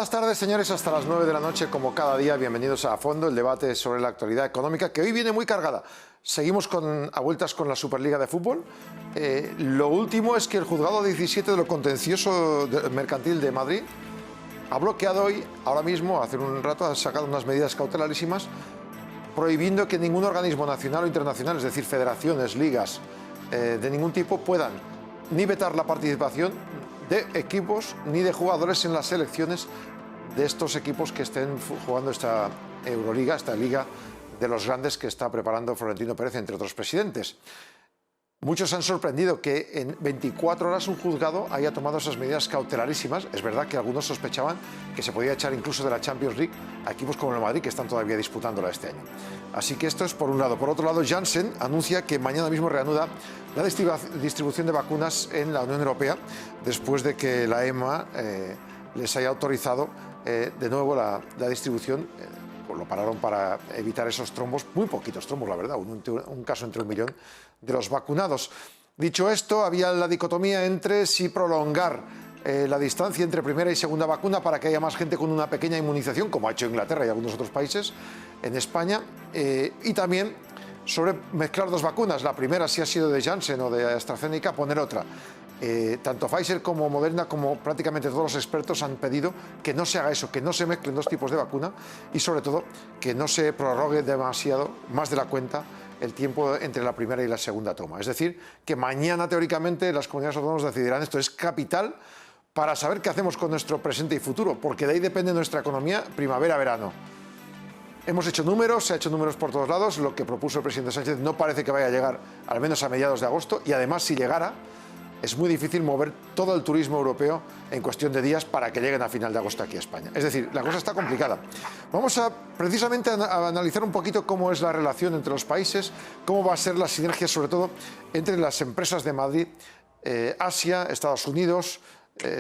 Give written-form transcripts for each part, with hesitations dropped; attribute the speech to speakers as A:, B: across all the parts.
A: buenas tardes, señores. Hasta las 9 de la noche, como cada día, bienvenidos a Fondo, el debate sobre la actualidad económica, que hoy viene muy cargada. Seguimos a vueltas con la Superliga de Fútbol. Lo último es que el Juzgado 17 de lo Contencioso Mercantil de Madrid ha bloqueado hoy, ahora mismo, hace un rato, ha sacado unas medidas cautelarísimas, prohibiendo que ningún organismo nacional o internacional, es decir, federaciones, ligas, de ningún tipo, puedan ni vetar la participación de equipos ni de jugadores en las selecciones de estos equipos que estén jugando esta Euroliga, esta liga de los grandes que está preparando Florentino Pérez, entre otros presidentes. Muchos se han sorprendido que en 24 horas un juzgado haya tomado esas medidas cautelarísimas. Es verdad que algunos sospechaban que se podía echar incluso de la Champions League a equipos como el Madrid, que están todavía disputándola este año. Así que esto es por un lado. Por otro lado, Janssen anuncia que mañana mismo reanuda la distribución de vacunas en la Unión Europea, después de que la EMA les haya autorizado de nuevo la distribución. Pues lo pararon para evitar esos trombos, muy poquitos trombos, la verdad, un caso entre 1 millón de los vacunados. Dicho esto, había la dicotomía entre si prolongar la distancia entre primera y segunda vacuna para que haya más gente con una pequeña inmunización, como ha hecho Inglaterra y algunos otros países, en España, y también sobre mezclar dos vacunas. La primera, si ha sido de Janssen o de AstraZeneca, poner otra. Tanto Pfizer como Moderna, como prácticamente todos los expertos, han pedido que no se haga eso, que no se mezclen dos tipos de vacuna y sobre todo que no se prorrogue demasiado, más de la cuenta, el tiempo entre la primera y la segunda toma. Es decir, que mañana teóricamente las comunidades autónomas decidirán. Esto es capital para saber qué hacemos con nuestro presente y futuro, porque de ahí depende nuestra economía primavera-verano. Hemos hecho números, se ha hecho números por todos lados. Lo que propuso el presidente Sánchez no parece que vaya a llegar al menos a mediados de agosto, y además, si llegara, es muy difícil mover todo el turismo europeo en cuestión de días para que lleguen a final de agosto aquí a España. Es decir, la cosa está complicada. Vamos a precisamente a analizar un poquito cómo es la relación entre los países, cómo va a ser la sinergia, sobre todo entre las empresas de Madrid, Asia, Estados Unidos,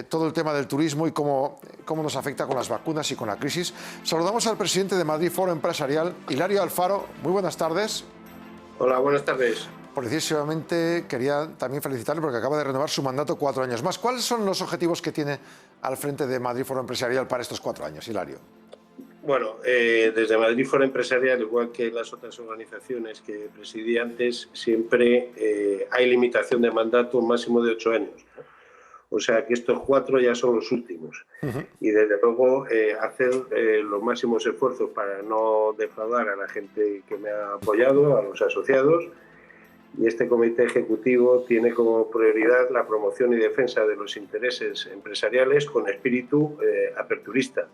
A: todo el tema del turismo y cómo nos afecta con las vacunas y con la crisis. Saludamos al presidente de Madrid Foro Empresarial, Hilario Alfaro. Muy buenas tardes.
B: Hola, buenas tardes.
A: Precisamente quería también felicitarle porque acaba de renovar su mandato 4 años más. ¿Cuáles son los objetivos que tiene al frente de Madrid Foro Empresarial para estos 4 años, Hilario?
B: Bueno, desde Madrid Foro Empresarial, igual que las otras organizaciones que presidí antes, siempre hay limitación de mandato máximo de 8 años. O sea que estos 4 ya son los últimos. Y desde luego hacer los máximos esfuerzos para no defraudar a la gente que me ha apoyado, a los asociados. Y este comité ejecutivo tiene como prioridad la promoción y defensa de los intereses empresariales con espíritu aperturista.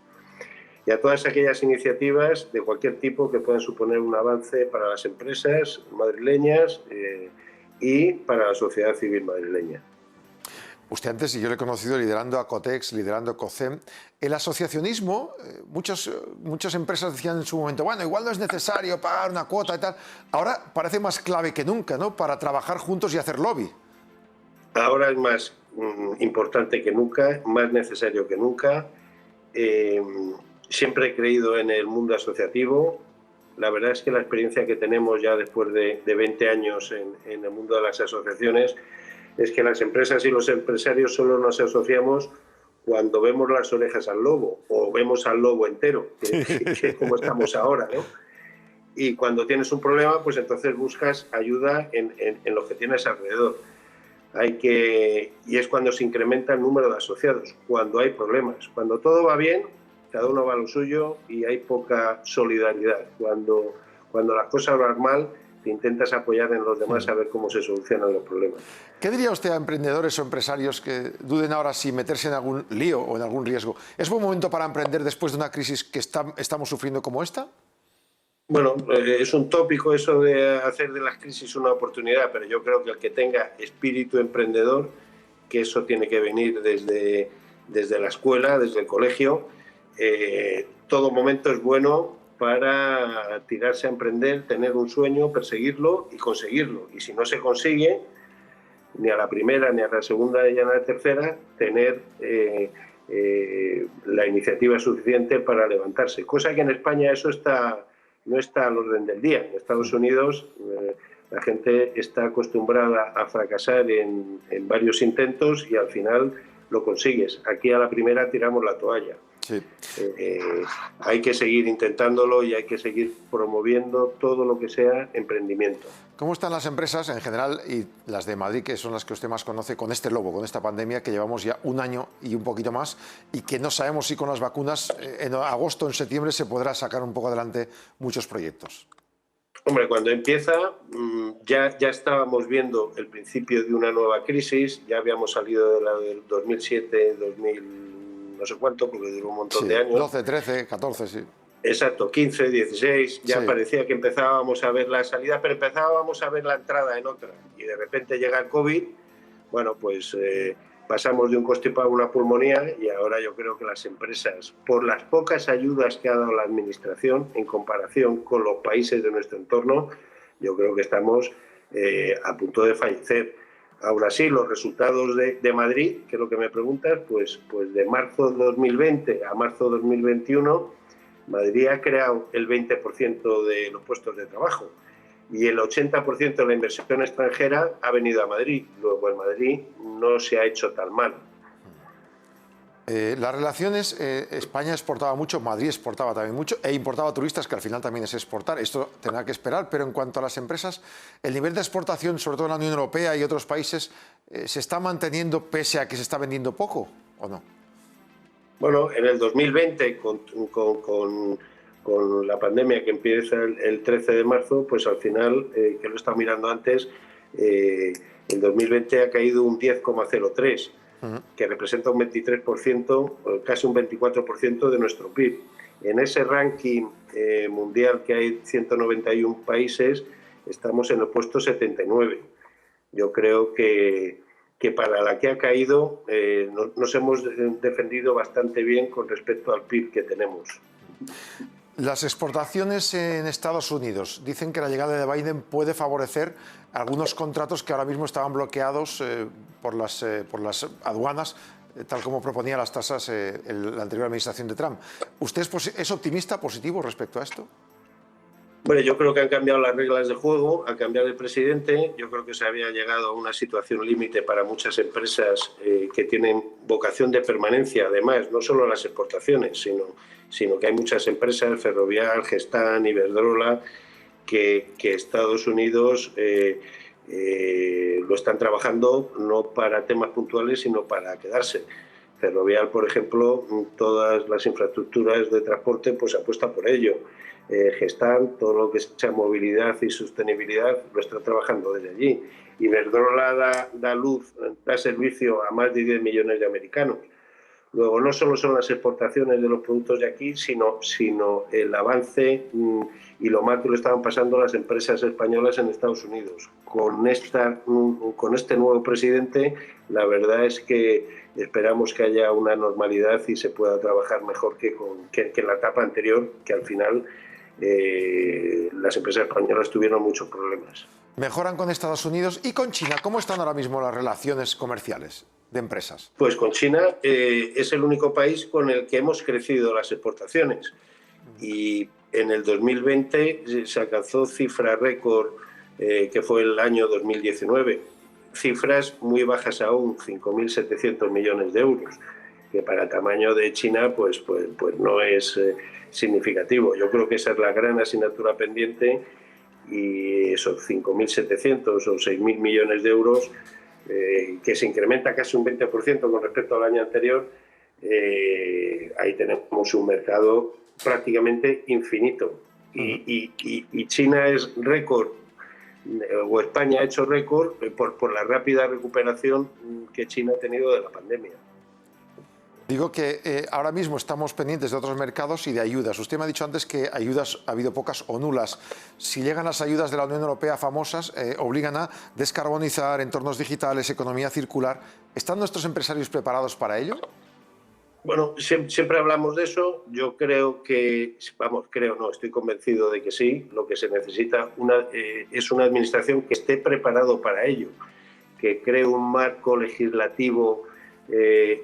B: Y a todas aquellas iniciativas de cualquier tipo que puedan suponer un avance para las empresas madrileñas y para la sociedad civil madrileña.
A: Usted antes, y yo le he conocido liderando Acotex, liderando COCEM, el asociacionismo, muchas empresas decían en su momento, bueno, igual no es necesario pagar una cuota y tal. Ahora parece más clave que nunca, ¿no?, para trabajar juntos y hacer lobby.
B: Ahora es más importante que nunca, más necesario que nunca. Siempre he creído en el mundo asociativo. La verdad es que la experiencia que tenemos ya después de 20 años en el mundo de las asociaciones es que las empresas y los empresarios solo nos asociamos cuando vemos las orejas al lobo o vemos al lobo entero, que como estamos ahora, ¿no? Y cuando tienes un problema, pues entonces buscas ayuda en lo que tienes alrededor. Y es cuando se incrementa el número de asociados, cuando hay problemas. Cuando todo va bien, cada uno va a lo suyo y hay poca solidaridad. Cuando las cosas van mal, te intentas apoyar en los demás a ver cómo se solucionan los problemas.
A: ¿Qué diría usted a emprendedores o empresarios que duden ahora si meterse en algún lío o en algún riesgo? ¿Es buen momento para emprender después de una crisis que estamos sufriendo como esta?
B: Bueno, es un tópico eso de hacer de las crisis una oportunidad, pero yo creo que el que tenga espíritu emprendedor, que eso tiene que venir desde la escuela, desde el colegio, todo momento es bueno para tirarse a emprender, tener un sueño, perseguirlo y conseguirlo. Y si no se consigue, ni a la primera, ni a la segunda, ni a la tercera, tener la iniciativa suficiente para levantarse. Cosa que en España eso no está al orden del día. En Estados Unidos la gente está acostumbrada a fracasar en varios intentos y al final lo consigues. Aquí a la primera tiramos la toalla.
A: Sí.
B: Hay que seguir intentándolo y hay que seguir promoviendo todo lo que sea emprendimiento.
A: ¿Cómo están las empresas en general y las de Madrid, que son las que usted más conoce, con este lobo, con esta pandemia que llevamos ya un año y un poquito más y que no sabemos si con las vacunas en agosto o en septiembre se podrá sacar un poco adelante muchos proyectos?
B: Hombre, cuando empieza ya estábamos viendo el principio de una nueva crisis, ya habíamos salido de la del 2007, 2000, no sé cuánto, porque duró un montón de años.
A: 12, 13, 14, sí.
B: Exacto, 15, 16, ya
A: Sí.
B: parecía que empezábamos a ver la salida, pero empezábamos a ver la entrada en otra. Y de repente llega el COVID, bueno, pues pasamos de un constipado a una pulmonía y ahora yo creo que las empresas, por las pocas ayudas que ha dado la administración en comparación con los países de nuestro entorno, yo creo que estamos a punto de fallecer. Aún así, los resultados de Madrid, que es lo que me preguntas, pues de marzo de 2020 a marzo de 2021, Madrid ha creado el 20% de los puestos de trabajo y el 80% de la inversión extranjera ha venido a Madrid. Luego en Madrid no se ha hecho tan mal.
A: Las relaciones, España exportaba mucho, Madrid exportaba también mucho e importaba turistas, que al final también es exportar. Esto tendrá que esperar, pero en cuanto a las empresas, el nivel de exportación, sobre todo en la Unión Europea y otros países, ¿se está manteniendo pese a que se está vendiendo poco o no?
B: Bueno, en el 2020, con la pandemia que empieza el 13 de marzo, pues al final, que lo he estado mirando antes, el 2020 ha caído un 10,03%, que representa un 23%, casi un 24% de nuestro PIB. En ese ranking mundial que hay 191 países, estamos en el puesto 79. Yo creo que para la que ha caído nos hemos defendido bastante bien con respecto al PIB que tenemos.
A: Las exportaciones en Estados Unidos dicen que la llegada de Biden puede favorecer algunos contratos que ahora mismo estaban bloqueados por las aduanas, tal como proponía las tasas la anterior administración de Trump. ¿Usted es optimista, positivo respecto a esto?
B: Bueno, yo creo que han cambiado las reglas de juego, ha cambiado el presidente. Yo creo que se había llegado a una situación límite para muchas empresas que tienen vocación de permanencia, además, no solo las exportaciones, sino que hay muchas empresas, Ferrovial, Gestamp, Iberdrola, que Estados Unidos lo están trabajando no para temas puntuales, sino para quedarse. Ferrovial, por ejemplo, todas las infraestructuras de transporte pues apuesta por ello. Gestamp, todo lo que sea movilidad y sostenibilidad, lo está trabajando desde allí. Iberdrola da servicio a más de 10 millones de americanos. Luego, no solo son las exportaciones de los productos de aquí, sino el avance y lo mal que lo estaban pasando las empresas españolas en Estados Unidos. Con este nuevo presidente, la verdad es que esperamos que haya una normalidad y se pueda trabajar mejor que en la etapa anterior, que al final las empresas españolas tuvieron muchos problemas.
A: Mejoran con Estados Unidos y con China. ¿Cómo están ahora mismo las relaciones comerciales de empresas?
B: Pues con China es el único país con el que hemos crecido las exportaciones. Y en el 2020 se alcanzó cifra récord, que fue el año 2019. Cifras muy bajas aún, 5.700 millones de euros, que para el tamaño de China pues no es significativo. Yo creo que esa es la gran asignatura pendiente y esos 5.700 o 6.000 millones de euros, que se incrementa casi un 20% con respecto al año anterior, ahí tenemos un mercado prácticamente infinito. Y China es récord, o España ha hecho récord por la rápida recuperación que China ha tenido de la pandemia.
A: Digo que ahora mismo estamos pendientes de otros mercados y de ayudas. Usted me ha dicho antes que ayudas ha habido pocas o nulas. Si llegan las ayudas de la Unión Europea famosas, obligan a descarbonizar, entornos digitales, economía circular. ¿Están nuestros empresarios preparados para ello?
B: Bueno, siempre hablamos de eso. Yo creo que, estoy convencido de que sí. Lo que se necesita es una administración que esté preparado para ello, que cree un marco legislativo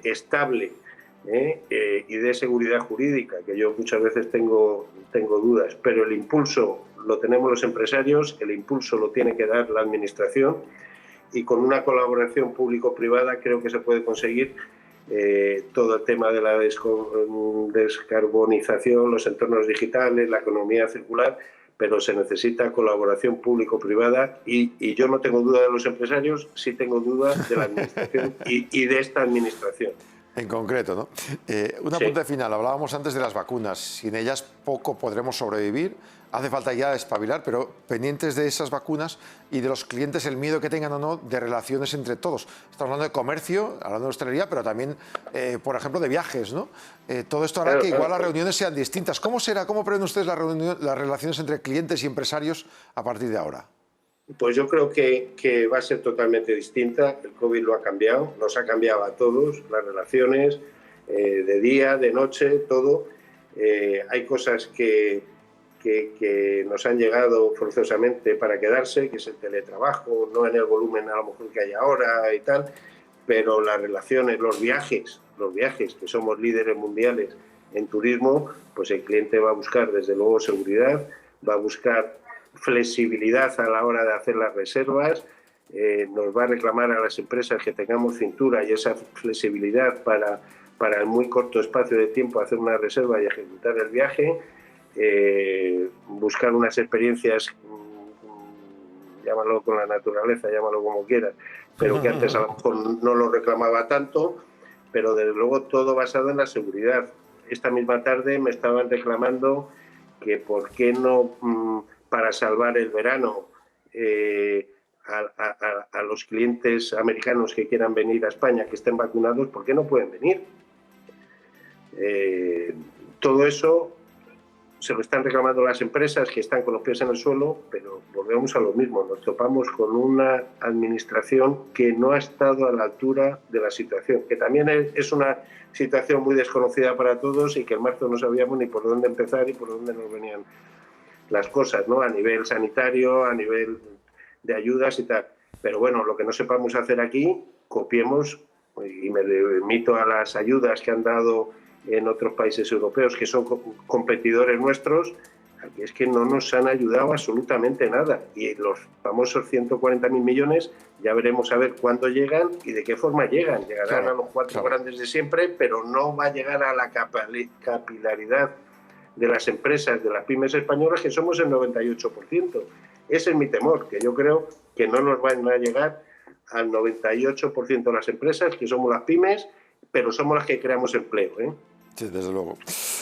B: estable y de seguridad jurídica, que yo muchas veces tengo dudas, pero el impulso lo tenemos los empresarios, el impulso lo tiene que dar la administración y con una colaboración público-privada creo que se puede conseguir todo el tema de la descarbonización, los entornos digitales, la economía circular, pero se necesita colaboración público-privada y yo no tengo duda de los empresarios, sí tengo duda de la administración y de esta administración.
A: En concreto, ¿no? Un apunte final. Hablábamos antes de las vacunas. Sin ellas poco podremos sobrevivir. Hace falta ya espabilar, pero pendientes de esas vacunas y de los clientes, el miedo que tengan o no de relaciones entre todos. Estamos hablando de comercio, hablando de hostelería, pero también, por ejemplo, de viajes, ¿no? Todo esto hará que igual las reuniones sean distintas. ¿Cómo será? ¿Cómo prevén ustedes las relaciones entre clientes y empresarios a partir de ahora?
B: Pues yo creo que va a ser totalmente distinta. El COVID lo ha cambiado, nos ha cambiado a todos, las relaciones, de día, de noche, todo. Hay cosas que nos han llegado forzosamente para quedarse, que es el teletrabajo, no en el volumen a lo mejor que hay ahora y tal, pero las relaciones, los viajes, que somos líderes mundiales en turismo, pues el cliente va a buscar desde luego seguridad, va a buscar flexibilidad a la hora de hacer las reservas, nos va a reclamar a las empresas que tengamos cintura y esa flexibilidad para el muy corto espacio de tiempo hacer una reserva y ejecutar el viaje, buscar unas experiencias, llámalo con la naturaleza, llámalo como quieras, pero que antes a lo mejor no lo reclamaba tanto, pero desde luego todo basado en la seguridad. Esta misma tarde me estaban reclamando que por qué no, para salvar el verano, a los clientes americanos que quieran venir a España, que estén vacunados, ¿por qué no pueden venir? Todo eso se lo están reclamando las empresas que están con los pies en el suelo, pero volvemos a lo mismo, nos topamos con una administración que no ha estado a la altura de la situación, que también es una situación muy desconocida para todos y que en marzo no sabíamos ni por dónde empezar y por dónde nos venían las cosas, ¿no? A nivel sanitario, a nivel de ayudas y tal. Pero bueno, lo que no sepamos hacer aquí, copiemos, y me remito a las ayudas que han dado en otros países europeos que son competidores nuestros, aquí es que no nos han ayudado absolutamente nada. Y los famosos 140.000 millones, ya veremos a ver cuándo llegan y de qué forma llegan. Llegarán a los cuatro grandes de siempre, pero no va a llegar a la capilaridad de las empresas, de las pymes españolas, que somos el 98%. Ese es mi temor, que yo creo que no nos van a llegar al 98% de las empresas, que somos las pymes, pero somos las que creamos empleo, ¿eh?
A: Sí, desde luego.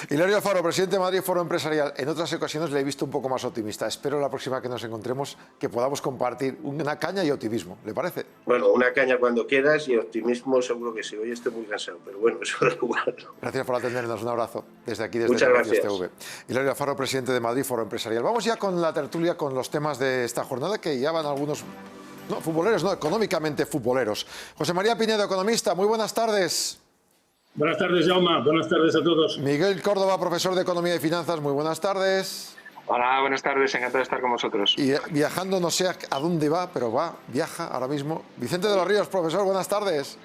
A: Hilario Alfaro, presidente de Madrid Foro Empresarial. En otras ocasiones le he visto un poco más optimista. Espero la próxima que nos encontremos que podamos compartir una caña y optimismo. ¿Le parece?
B: Bueno, una caña cuando quieras y optimismo seguro que sí. Hoy estoy muy cansado, pero bueno, eso es igual.
A: Gracias por atendernos. Un abrazo desde aquí, desde
B: Muchas gracias.
A: TV. Hilario Alfaro, presidente de Madrid Foro Empresarial. Vamos ya con la tertulia, con los temas de esta jornada que ya van algunos... No, futboleros, no, económicamente futboleros. José María Pinedo, economista, muy buenas tardes.
C: Buenas tardes, Jaume. Buenas tardes a todos.
A: Miguel Córdoba, profesor de Economía y Finanzas, muy buenas tardes.
D: Hola, buenas tardes, encantado de estar con vosotros.
A: Y viajando, no sé a dónde va, pero viaja ahora mismo. Vicente de los Ríos, profesor, buenas tardes.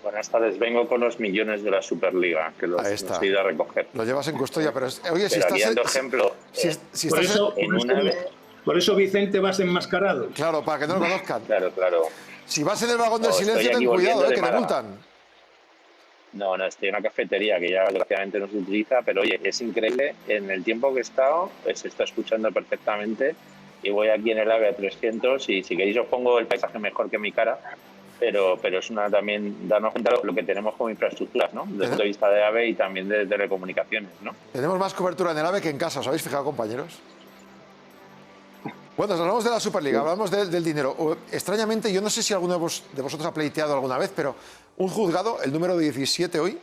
E: Buenas tardes, vengo con los millones de la Superliga, que los he ido a recoger.
A: Lo llevas en custodia, pero oye,
E: si estás... ejemplo,
C: por eso Vicente vas enmascarado.
A: Claro, para que no lo conozcan.
E: Claro.
A: Si vas en el vagón del silencio, ten cuidado, que te multan.
E: No, estoy en una cafetería que ya desgraciadamente no se utiliza, pero oye, es increíble, en el tiempo que he estado, se está escuchando perfectamente y voy aquí en el AVE 300 y si queréis os pongo el paisaje mejor que mi cara, pero es también darnos cuenta de lo que tenemos como infraestructuras, ¿no? Desde el punto de vista de AVE y también de telecomunicaciones, ¿no?
A: Tenemos más cobertura en el AVE que en casa, ¿os habéis fijado, compañeros? Bueno, hablamos de la Superliga, hablamos del dinero. Extrañamente, yo no sé si alguno de vosotros ha pleiteado alguna vez, pero un juzgado, el número 17 hoy,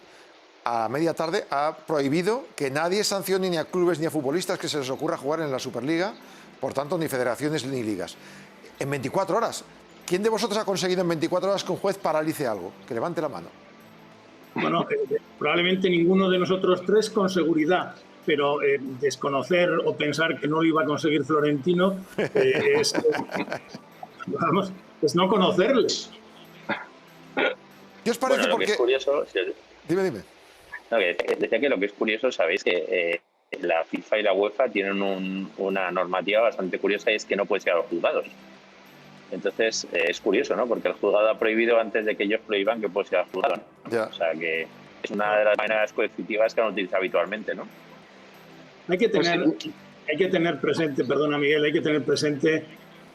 A: a media tarde, ha prohibido que nadie sancione ni a clubes ni a futbolistas que se les ocurra jugar en la Superliga, por tanto, ni federaciones ni ligas. En 24 horas. ¿Quién de vosotros ha conseguido en 24 horas que un juez paralice algo? Que levante la mano.
C: Bueno, probablemente ninguno de nosotros tres con seguridad. Pero desconocer o pensar que no lo iba a conseguir Florentino es no conocerles.
A: ¿Qué os parece?
E: Bueno,
A: porque...
E: es curioso,
A: Dime.
E: No, decía que lo que es curioso, sabéis que la FIFA y la UEFA tienen una normativa bastante curiosa y es que no puedes ir a los juzgados. Entonces, es curioso, ¿no? Porque el juzgado ha prohibido antes de que ellos prohíban que pueda ser juzgado, ¿no?
A: Ya.
E: O sea, que es una de las maneras coercitivas que han utilizado habitualmente, ¿no?
C: Hay que tener presente, perdona Miguel, hay que tener presente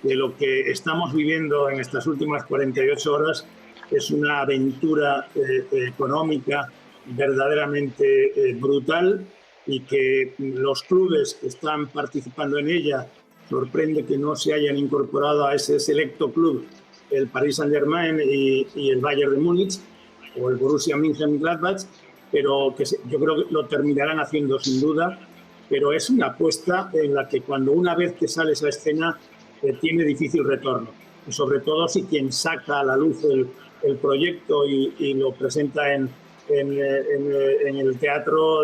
C: que lo que estamos viviendo en estas últimas 48 horas es una aventura económica verdaderamente brutal, y que los clubes que están participando en ella, sorprende que no se hayan incorporado a ese selecto club el Paris Saint-Germain y el Bayern de Múnich o el Borussia Mönchengladbach, pero que yo creo que lo terminarán haciendo sin duda. Pero es una apuesta en la que cuando una vez que sale esa escena tiene difícil retorno. Y sobre todo si quien saca a la luz el proyecto y lo presenta en el teatro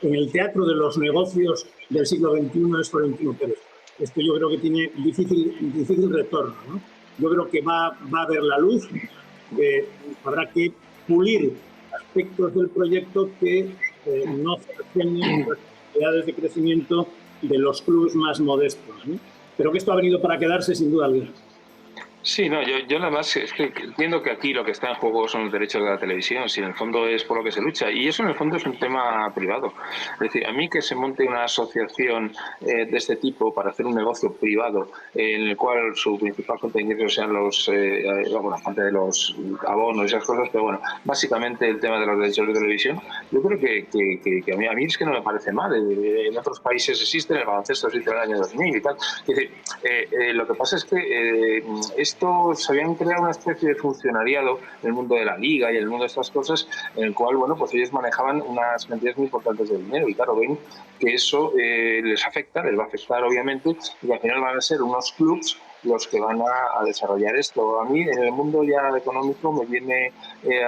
C: en el teatro de los negocios del siglo XXI es Florentino Pérez. Esto yo creo que tiene difícil retorno, ¿no? Yo creo que va a ver la luz, habrá que pulir aspectos del proyecto que no cercenen las posibilidades de crecimiento de los clubes más modestos, ¿no? Pero que esto ha venido para quedarse sin duda alguna.
D: Sí, no, yo nada más es que entiendo que aquí lo que está en juego son los derechos de la televisión, si en el fondo es por lo que se lucha, y eso en el fondo es un tema privado. Es decir, a mí que se monte una asociación de este tipo para hacer un negocio privado en el cual su principal fuente de ingresos sean aparte de los abonos y esas cosas, pero bueno, básicamente el tema de los derechos de televisión, yo creo que a mí es que no me parece mal. En otros países existen, el baloncesto existe en el año 2000 y tal. Es decir, lo que pasa es que esto se habían creado una especie de funcionariado en el mundo de la liga y en el mundo de estas cosas, en el cual, bueno, pues ellos manejaban unas cantidades muy importantes de dinero y claro, ven que eso les va a afectar obviamente, y al final van a ser unos clubs los que van a desarrollar esto. A mí, en el mundo ya económico, me viene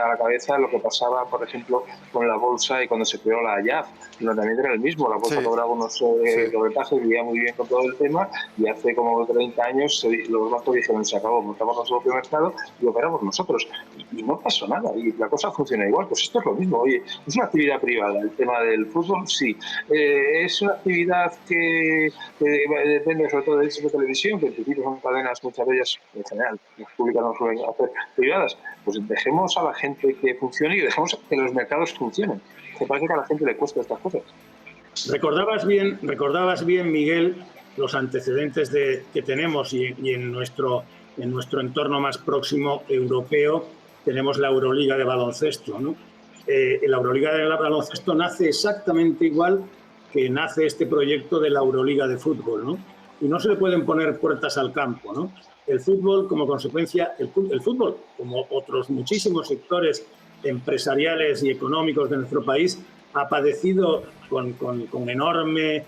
D: a la cabeza lo que pasaba, por ejemplo, con la bolsa y cuando se creó la IAF. También era el mismo, la bolsa cobraba unos corretajes, vivía muy bien con todo el tema, y hace como 30 años los bancos dijeron, se acabó, montamos nuestro propio mercado y operamos nosotros. Y no pasó nada, y la cosa funciona igual. Pues esto es lo mismo. Oye, es una actividad privada, el tema del fútbol, sí. Es una actividad que depende sobre todo de derechos de televisión, que en principio son cadenas, muchas de ellas en general, las públicas no suelen hacer privadas. Pues dejemos a la gente que funcione y dejemos que los mercados funcionen. Me parece que a la gente le cuesta estas cosas.
C: Recordabas bien, Miguel, los antecedentes que tenemos y en nuestro entorno más próximo europeo tenemos la Euroliga de baloncesto, ¿no? La Euroliga de baloncesto nace exactamente igual que nace este proyecto de la Euroliga de fútbol, ¿no? Y no se le pueden poner puertas al campo, ¿no? El fútbol, como consecuencia, el fútbol, como otros muchísimos sectores empresariales y económicos de nuestro país, ha padecido con enorme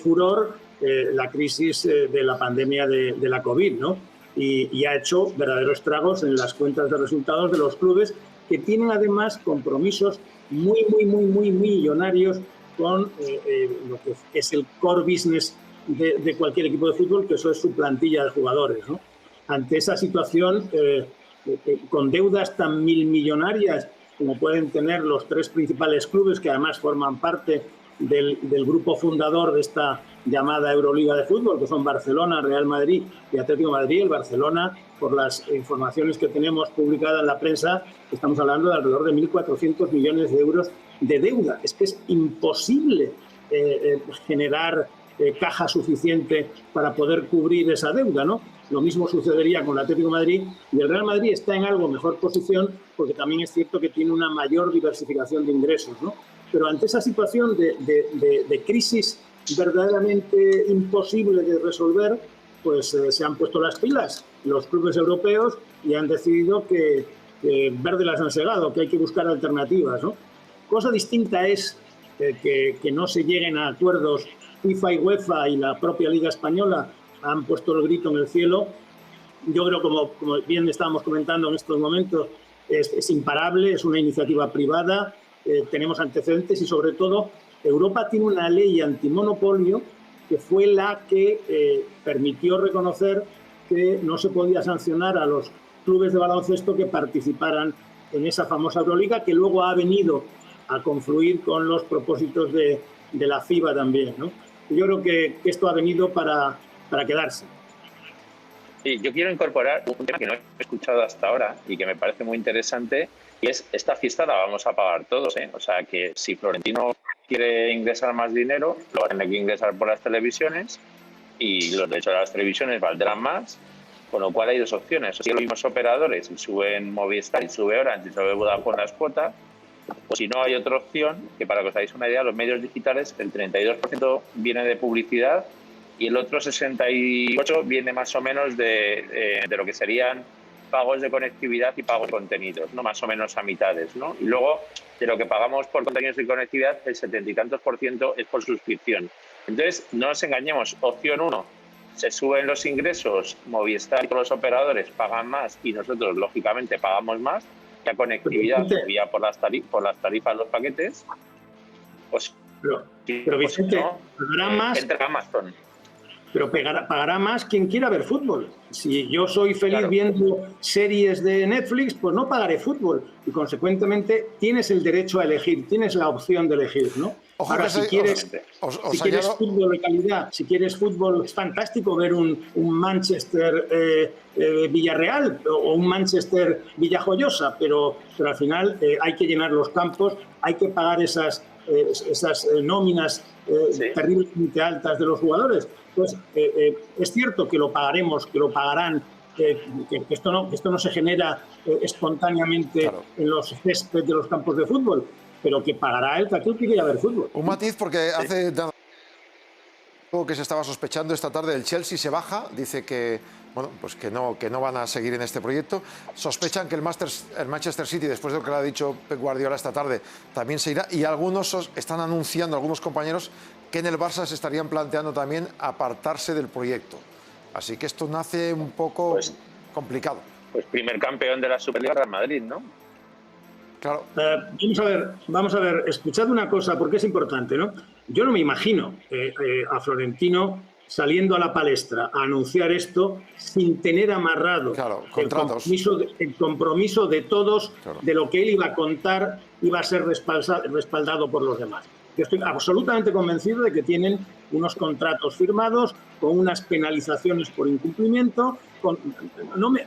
C: furor la crisis de la pandemia de la COVID, ¿no? Y ha hecho verdaderos estragos en las cuentas de resultados de los clubes, que tienen además compromisos muy millonarios con lo que es el core business de cualquier equipo de fútbol, que eso es su plantilla de jugadores, ¿no? Ante esa situación, con deudas tan millonarias como pueden tener los tres principales clubes, que además forman parte del grupo fundador de esta llamada Euroliga de fútbol, que son Barcelona, Real Madrid y Atlético de Madrid. El Barcelona, por las informaciones que tenemos publicadas en la prensa, estamos hablando de alrededor de 1.400 millones de euros de deuda. Es que es imposible generar caja suficiente para poder cubrir esa deuda, ¿no? Lo mismo sucedería con el Atlético de Madrid, y el Real Madrid está en algo mejor posición porque también es cierto que tiene una mayor diversificación de ingresos, ¿no? Pero ante esa situación de crisis verdaderamente imposible de resolver, pues se han puesto las pilas los clubes europeos y han decidido que verde las han segado, que hay que buscar alternativas, ¿no? Cosa distinta es que no se lleguen a acuerdos. FIFA y UEFA y la propia Liga Española han puesto el grito en el cielo. Yo creo, como bien estábamos comentando en estos momentos, es imparable, es una iniciativa privada, tenemos antecedentes y sobre todo Europa tiene una ley antimonopolio que fue la que permitió reconocer que no se podía sancionar a los clubes de baloncesto que participaran en esa famosa Euroliga, que luego ha venido a confluir con los propósitos de la FIBA también, ¿no? Yo creo que esto ha venido para quedarse.
E: Sí, yo quiero incorporar un tema que no he escuchado hasta ahora y que me parece muy interesante, y es esta fiesta la vamos a pagar todos, ¿eh? O sea, que si Florentino quiere ingresar más dinero, lo va a tener que ingresar por las televisiones y los derechos de las televisiones valdrán más, con lo cual hay dos opciones. Si los mismos operadores y suben Movistar y sube Orange y sube Vodafone las cuotas, o si no hay otra opción, que para que os hagáis una idea, los medios digitales, el 32% viene de publicidad y el otro 68% viene más o menos de lo que serían pagos de conectividad y pagos de contenidos, ¿no? Más o menos a mitades, ¿no? Y luego, de lo que pagamos por contenidos y conectividad, el 70 y tantos % es por suscripción. Entonces, no nos engañemos. Opción 1, se suben los ingresos, Movistar y todos los operadores pagan más y nosotros, lógicamente, pagamos más. La conectividad subía por las tarifas, los paquetes. Pues,
C: pero Vicente,
E: no,
C: pagará más.
E: Entra Amazon.
C: Pero pagará más quien quiera ver fútbol. Si yo soy feliz
E: Claro.
C: viendo series de Netflix, pues no pagaré fútbol. Y consecuentemente tienes el derecho a elegir, tienes la opción de elegir, ¿no?
A: Ojo,
C: Ahora,
A: que
C: si quieres, si quieres
A: añado-
C: fútbol de calidad, si quieres fútbol, es fantástico ver un Manchester Villarreal o un Manchester Villajoyosa, pero al final hay que llenar los campos, hay que pagar esas nóminas
E: Sí.
C: terriblemente altas de los jugadores. Pues es cierto que lo pagaremos, que lo pagarán, que esto no se genera espontáneamente
A: Claro.
C: en los céspedes de los campos de fútbol, pero que pagará el que aquel que quiera ver fútbol.
A: Un matiz, porque hace nada que se estaba sospechando esta tarde, el Chelsea se baja, dice que bueno, pues que no van a seguir en este proyecto. Sospechan que el Manchester City, después de lo que le ha dicho Pep Guardiola esta tarde, también se irá. Y algunos están anunciando, algunos compañeros, que en el Barça se estarían planteando también apartarse del proyecto. Así que esto nace un poco complicado.
E: Pues primer campeón de la Superliga, Real Madrid, ¿no?
A: Claro.
C: Vamos a ver, escuchad una cosa, porque es importante, ¿no? Yo no me imagino a Florentino saliendo a la palestra a anunciar esto sin tener amarrado el compromiso de todos, de lo que él iba a contar, iba a ser respaldado por los demás. Yo estoy absolutamente convencido de que tienen unos contratos firmados con unas penalizaciones por incumplimiento.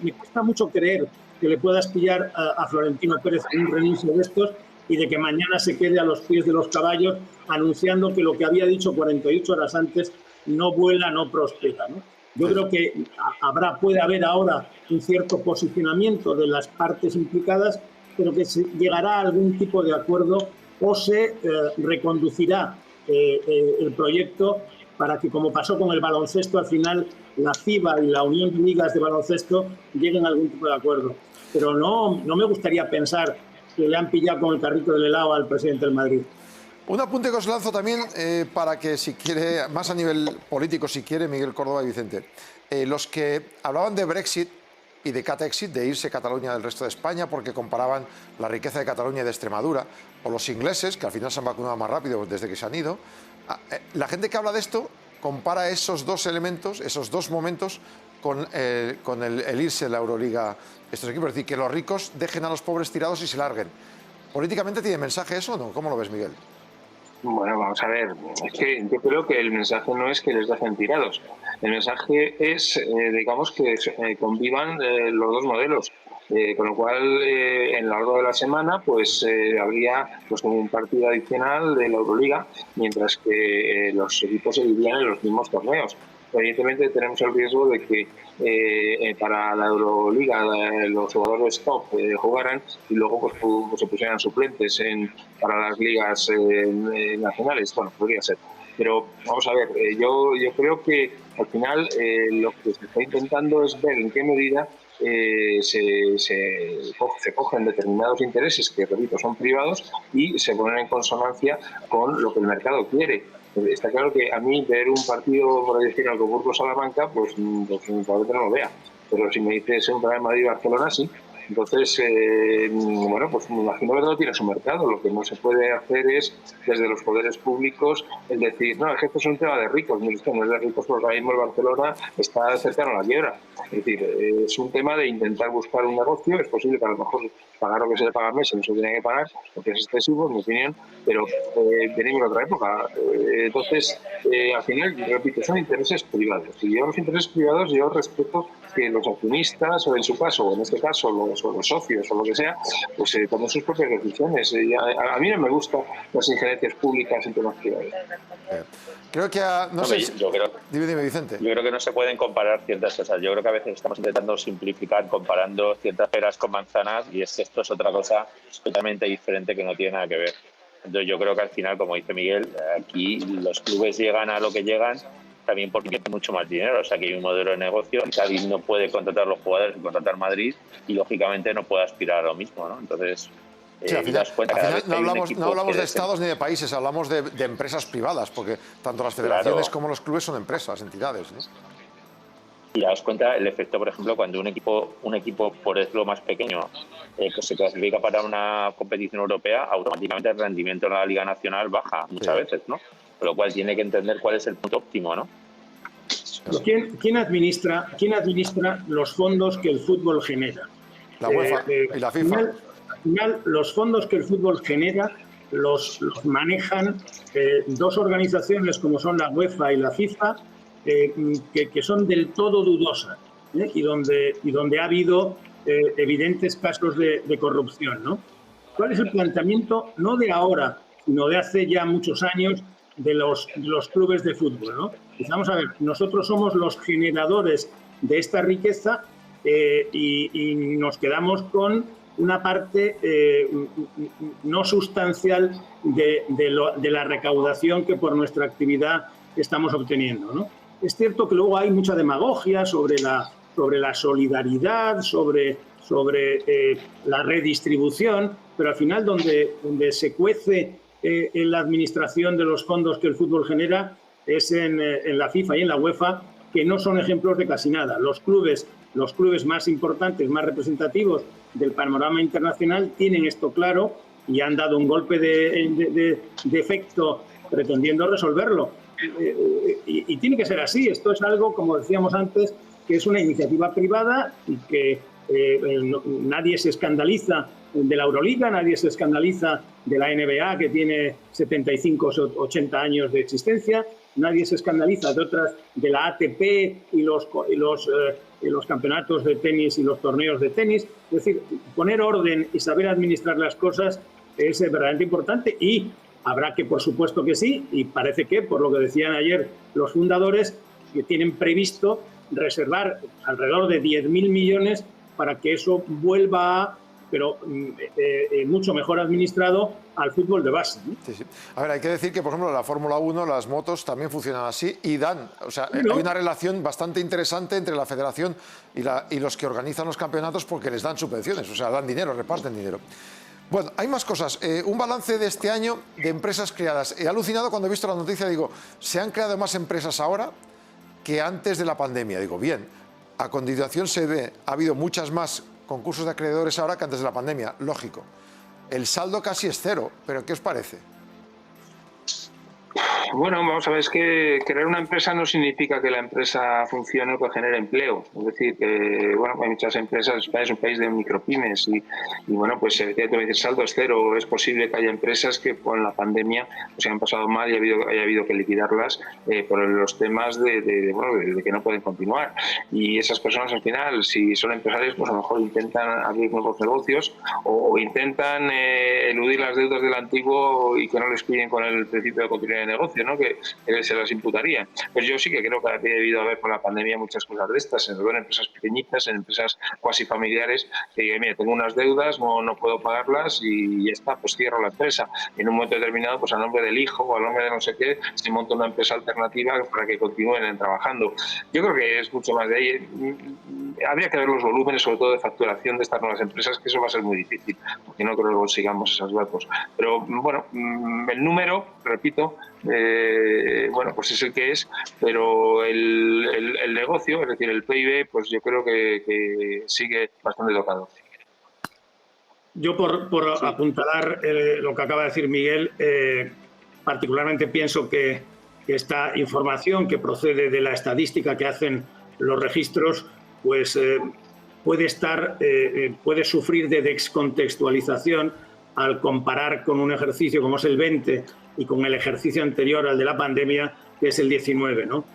C: Me cuesta mucho creer que le puedas pillar a Florentino Pérez un renuncio de estos y de que mañana se quede a los pies de los caballos anunciando que lo que había dicho 48 horas antes no vuela, no prospera, ¿no? Yo creo que puede haber ahora un cierto posicionamiento de las partes implicadas, pero que se llegará a algún tipo de acuerdo o se reconducirá el proyecto para que, como pasó con el baloncesto, al final la FIBA y la Unión de Ligas de Baloncesto lleguen a algún tipo de acuerdo. Pero no me gustaría pensar que le han pillado con el carrito del helado al presidente del Madrid.
A: Un apunte que os lanzo también para que, si quiere, más a nivel político, si quiere, Miguel Córdoba y Vicente. Los que hablaban de Brexit y de Catexit, de irse Cataluña del resto de España, porque comparaban la riqueza de Cataluña y de Extremadura, o los ingleses, que al final se han vacunado más rápido desde que se han ido. La gente que habla de esto compara esos dos elementos, esos dos momentos, con el irse de la Euroliga estos equipos. Es decir, que los ricos dejen a los pobres tirados y se larguen. ¿Políticamente tiene mensaje eso o no? ¿Cómo lo ves, Miguel?
D: Bueno, vamos a ver, es que yo creo que el mensaje no es que les dejen tirados. El mensaje es, digamos, que convivan los dos modelos. Con lo cual, en lo largo de la semana, pues habría pues como un partido adicional de la Euroliga, mientras que los equipos seguirían en los mismos torneos. Evidentemente tenemos el riesgo de que para la Euroliga los jugadores top jugaran y luego pues se pusieran suplentes para las ligas nacionales. Bueno, podría ser. Pero vamos a ver, yo creo que al final lo que se está intentando es ver en qué medida se cogen determinados intereses que, repito, son privados y se ponen en consonancia con lo que el mercado quiere. Está claro que a mí ver un partido, por decir algo, Burgos-Salamanca, pues probablemente no lo vea. Pero si me dices un Real Madrid-Barcelona, sí. Entonces, bueno, pues me imagino que todo tiene su mercado. Lo que no se puede hacer es, desde los poderes públicos, el decir, no, es que esto es un tema de ricos. Mira, esto no es de ricos, porque ahora mismo el Barcelona está cercano a la quiebra. Es decir, es un tema de intentar buscar un negocio. Es posible que a lo mejor pagar lo que se debe pagar, si no se tiene que pagar, porque es excesivo, en mi opinión, pero venimos de otra época. Entonces, al final, repito, son intereses privados. Y yo los intereses privados, yo respeto que los accionistas, o en su caso, o en este caso, los socios, o lo que sea, pues tomen sus propias decisiones. A mí no me gustan las injerencias públicas en temas privados.
A: Creo que Dime, Vicente.
E: Yo creo que no se pueden comparar ciertas cosas. Yo creo que a veces estamos intentando simplificar comparando ciertas peras con manzanas, y es que esto es otra cosa totalmente diferente que no tiene nada que ver. Entonces yo creo que al final, como dice Miguel, aquí los clubes llegan a lo que llegan también porque tienen mucho más dinero. O sea, que hay un modelo de negocio. Cádiz no puede contratar a los jugadores y contratar Madrid, y lógicamente no puede aspirar a lo mismo, ¿no? Entonces,
A: sí, al final no hablamos de estados ni de países, hablamos de empresas privadas, porque tanto las federaciones como los clubes son empresas, entidades, ¿no?
E: Y daos cuenta el efecto, por ejemplo, cuando un equipo por lo más pequeño, pues se clasifica para una competición europea, automáticamente el rendimiento en la Liga Nacional baja muchas veces, ¿no? Con lo cual tiene que entender cuál es el punto óptimo, ¿no?
C: ¿Quién administra los fondos que el fútbol genera?
A: La UEFA y la FIFA.
C: Al final, los fondos que el fútbol genera los manejan dos organizaciones como son la UEFA y la FIFA, que son del todo dudosas, y donde ha habido evidentes casos de corrupción, ¿no? ¿Cuál es el planteamiento, no de ahora, sino de hace ya muchos años, de los clubes de fútbol, ¿no? Pues vamos a ver, nosotros somos los generadores de esta riqueza, y nos quedamos con una parte no sustancial de la recaudación que por nuestra actividad estamos obteniendo, ¿no? Es cierto que luego hay mucha demagogia sobre la solidaridad, sobre la redistribución, pero al final donde se cuece en la administración de los fondos que el fútbol genera es en la FIFA y en la UEFA, que no son ejemplos de casi nada. Los clubes más importantes, más representativos del panorama internacional tienen esto claro y han dado un golpe de efecto pretendiendo resolverlo. Y tiene que ser así. Esto es algo, como decíamos antes, que es una iniciativa privada y que nadie se escandaliza de la Euroliga, nadie se escandaliza de la NBA, que tiene 75 o 80 años de existencia, nadie se escandaliza de la ATP y los campeonatos de tenis y los torneos de tenis. Es decir, poner orden y saber administrar las cosas es verdaderamente importante, y habrá que, por supuesto que sí, y parece que, por lo que decían ayer los fundadores, que tienen previsto reservar alrededor de 10.000 millones para que eso vuelva, pero mucho mejor administrado, al fútbol de base, ¿no?
A: Sí, sí. A ver, hay que decir que, por ejemplo, la Fórmula 1, las motos también funcionan así y dan, o sea, hay una relación bastante interesante entre la federación y los que organizan los campeonatos, porque les dan subvenciones, o sea, dan dinero, reparten dinero. Bueno, hay más cosas. Un balance de este año de empresas creadas. He alucinado cuando he visto la noticia, digo, se han creado más empresas ahora que antes de la pandemia. Digo, bien, a continuación se ve, ha habido muchas más concursos de acreedores ahora que antes de la pandemia, lógico. El saldo casi es cero, pero ¿qué os parece?
D: Bueno, vamos a ver, es que crear una empresa no significa que la empresa funcione o que genere empleo. Es decir, que bueno, hay muchas empresas, España es un país de micropymes y bueno, pues el saldo es cero. Es posible que haya empresas que con la pandemia pues, se han pasado mal y haya habido que liquidarlas por los temas de que no pueden continuar. Y esas personas al final, si son empresarios, pues a lo mejor intentan abrir nuevos negocios o intentan eludir las deudas del antiguo y que no les pillen con el principio de continuidad de negocio, ¿no? Que se las imputaría. Pues yo sí que creo que ha debido haber con la pandemia muchas cosas de estas, en empresas pequeñitas, en empresas cuasi familiares, que digan, mira, tengo unas deudas, no puedo pagarlas y ya está, pues cierro la empresa. En un momento determinado, pues a nombre del hijo o a nombre de no sé qué, se monta una empresa alternativa para que continúen trabajando. Yo creo que es mucho más de ahí. Habría que ver los volúmenes, sobre todo de facturación de estas nuevas empresas, que eso va a ser muy difícil, porque no creo que consigamos esos datos. Pero bueno, el número, repito, bueno, pues es el que es, pero el negocio, es decir, el PIB, pues yo creo que sigue bastante tocado.
C: Yo, por apuntalar lo que acaba de decir Miguel, particularmente pienso que esta información que procede de la estadística que hacen los registros, pues puede sufrir de descontextualización al comparar con un ejercicio como es el 20 y con el ejercicio anterior al de la pandemia, que es el 19, ¿no?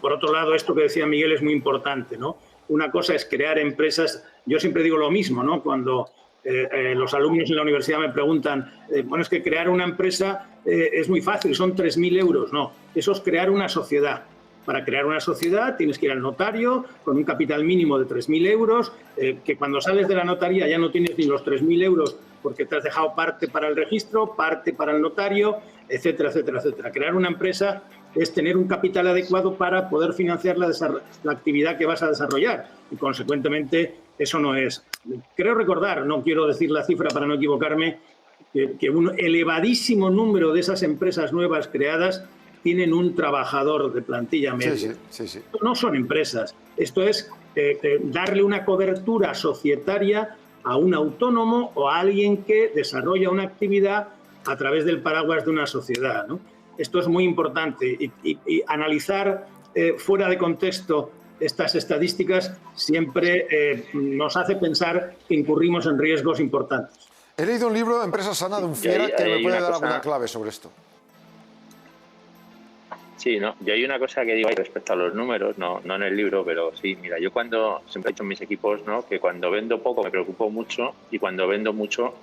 C: Por otro lado, esto que decía Miguel es muy importante, ¿no? Una cosa es crear empresas. Yo siempre digo lo mismo, ¿no? Cuando los alumnos en la universidad me preguntan, bueno, es que crear una empresa es muy fácil, son 3.000 euros. No, eso es crear una sociedad. Para crear una sociedad tienes que ir al notario con un capital mínimo de 3.000 euros, que cuando sales de la notaría ya no tienes ni los 3.000 euros porque te has dejado parte para el registro, parte para el notario, etcétera, etcétera, etcétera. Crear una empresa es tener un capital adecuado para poder financiar la actividad que vas a desarrollar y, consecuentemente, eso no es. Creo recordar, no quiero decir la cifra para no equivocarme, que un elevadísimo número de esas empresas nuevas creadas tienen un trabajador de plantilla media.
A: Sí.
C: Esto no son empresas, esto es darle una cobertura societaria a un autónomo o a alguien que desarrolla una actividad a través del paraguas de una sociedad, ¿no? Esto es muy importante y analizar fuera de contexto estas estadísticas siempre nos hace pensar que incurrimos en riesgos importantes.
A: He leído un libro, Empresa Sana, de un fiera, que me puede dar alguna clave sobre esto.
E: Sí, no, yo hay una cosa que digo ahí respecto a los números, no en el libro, pero sí, mira, yo cuando siempre he dicho en mis equipos, ¿no?, que cuando vendo poco me preocupo mucho y cuando vendo mucho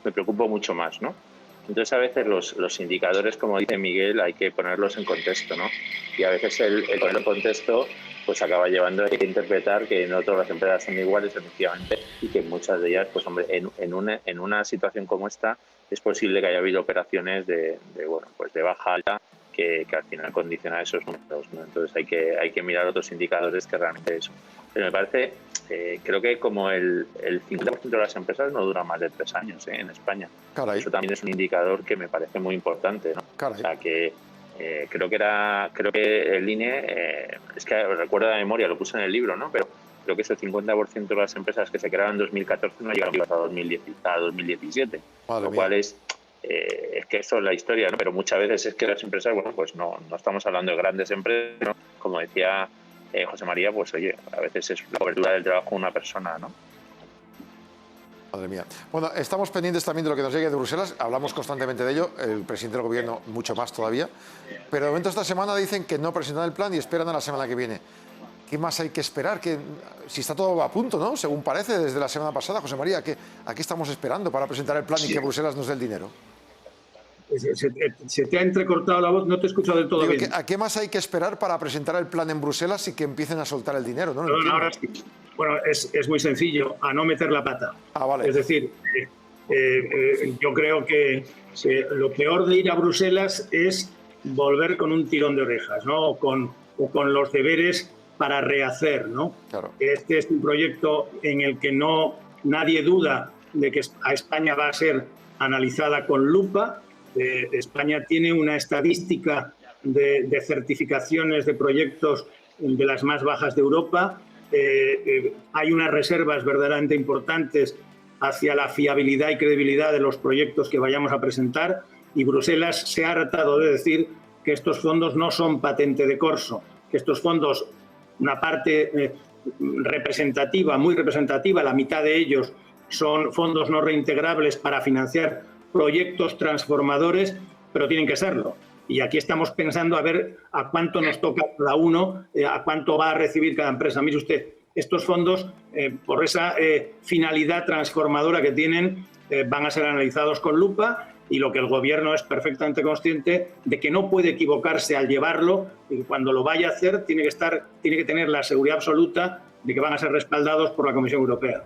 E: me preocupo mucho más, ¿no? Entonces a veces los indicadores, como dice Miguel, hay que ponerlos en contexto, ¿no? Y a veces el ponerlo en contexto pues acaba llevando a interpretar que no todas las empresas son iguales, efectivamente, y que muchas de ellas, pues hombre, en una situación como esta es posible que haya habido operaciones de baja alta que al final condiciona esos números, ¿no? Entonces hay que mirar otros indicadores que realmente eso. Pero me parece, creo que como el 50% de las empresas no dura más de 3 años en España.
A: Caray.
E: Eso también es un indicador que me parece muy importante, ¿no?
A: Caray.
E: O sea que creo que el INE, es que recuerdo de memoria, lo puse en el libro, ¿no? Pero creo que ese 50% de las empresas que se crearon en 2014 no llegaron a 2017, lo cual es que eso es la historia, ¿no? Pero muchas veces es que las empresas, bueno, pues no estamos hablando de grandes empresas, ¿no? Como decía José María, pues oye, a veces es la cobertura del trabajo de una persona, ¿no?
A: Madre mía. Bueno, estamos pendientes también de lo que nos llegue de Bruselas, hablamos constantemente de ello, el presidente del gobierno mucho más todavía, pero de momento esta semana dicen que no presentan el plan y esperan a la semana que viene. ¿Qué más hay que esperar? Que si está todo a punto, ¿no? Según parece, desde la semana pasada, José María, ¿a qué estamos esperando para presentar el plan y que Bruselas nos dé el dinero?
C: Se te ha entrecortado la voz, no te he escuchado del todo bien.
A: ¿A qué más hay que esperar para presentar el plan en Bruselas y que empiecen a soltar el dinero? No,
C: ahora sí. Bueno, es muy sencillo, a no meter la pata.
A: Vale.
C: Es decir, yo creo que lo peor de ir a Bruselas es volver con un tirón de orejas, ¿no? O con los deberes para rehacer, ¿no?
A: Claro.
C: Este es un proyecto en el que nadie duda de que a España va a ser analizada con lupa. España tiene una estadística de certificaciones de proyectos de las más bajas de Europa. Hay unas reservas verdaderamente importantes hacia la fiabilidad y credibilidad de los proyectos que vayamos a presentar, y Bruselas se ha hartado de decir que estos fondos no son patente de corso, que estos fondos, una parte representativa, muy representativa, la mitad de ellos son fondos no reintegrables para financiar proyectos transformadores, pero tienen que serlo. Y aquí estamos pensando a ver a cuánto nos toca cada uno, a cuánto va a recibir cada empresa. Mire usted, estos fondos, por esa finalidad transformadora que tienen, van a ser analizados con lupa, y lo que el Gobierno es perfectamente consciente de que no puede equivocarse al llevarlo, y cuando lo vaya a hacer tiene que tener la seguridad absoluta de que van a ser respaldados por la Comisión Europea.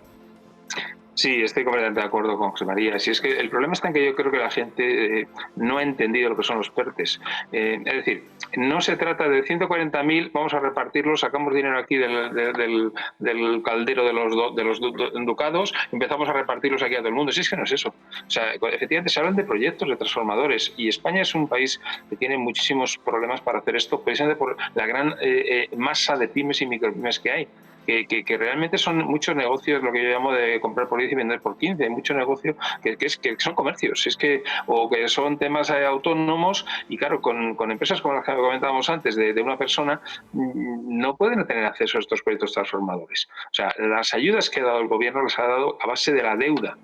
D: Sí, estoy completamente de acuerdo con José María. Si es que el problema está en que yo creo que la gente no ha entendido lo que son los PERTEs. Es decir, no se trata de 140.000, vamos a repartirlos, sacamos dinero aquí del caldero de los ducados, empezamos a repartirlos aquí a todo el mundo. Si es que no es eso. O sea, efectivamente se hablan de proyectos, de transformadores, y España es un país que tiene muchísimos problemas para hacer esto, precisamente por la gran masa de pymes y micropymes que hay. que realmente son muchos negocios, lo que yo llamo de comprar por 10 y vender por 15. Hay mucho negocio que son comercios, o que son temas autónomos, y claro, con empresas como las que comentábamos antes, de una persona, no pueden tener acceso a estos proyectos transformadores. O sea, las ayudas que ha dado el gobierno las ha dado a base de la deuda